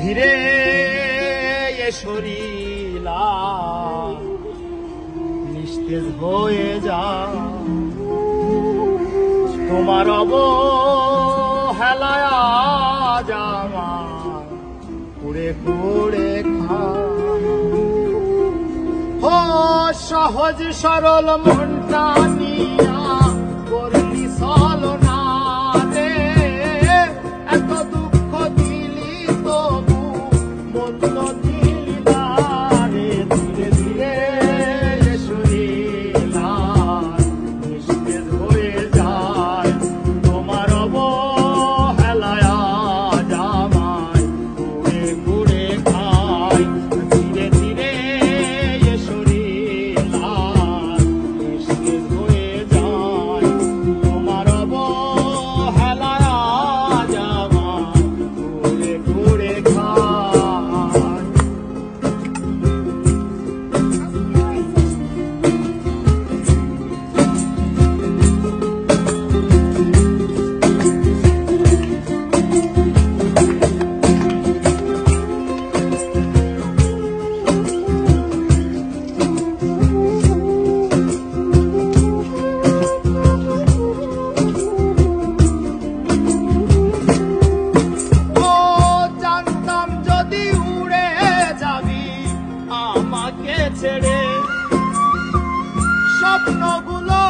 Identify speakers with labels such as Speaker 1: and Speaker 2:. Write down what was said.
Speaker 1: ধীরে এ শরীর নিস্তেজ হয়ে যা, তোমার অবহেলায় আজ আমার কুড়ে কুড়ে খা। ও সহজ সরল মনটা নিয়া করলি ছলনা রে, এত দুঃখ দিলি তবু মূল্য দিলি না রে। ধীরে ধীরে এ শরীর নিস্তেজ হয়ে যায়, তোমার অবহেলায় আজ আমায় কুড়ে কুড়ে খায়। ধীরে ধীরে এ শরীর নিস্তেজ হয়ে যায়, তোমার অবহেলায় আজ আমায় কুড়ে কুড়ে খায়। ও জানতাম যদি উড়ে যাবি আমাকে ছেড়ে, স্বপ্নগুলো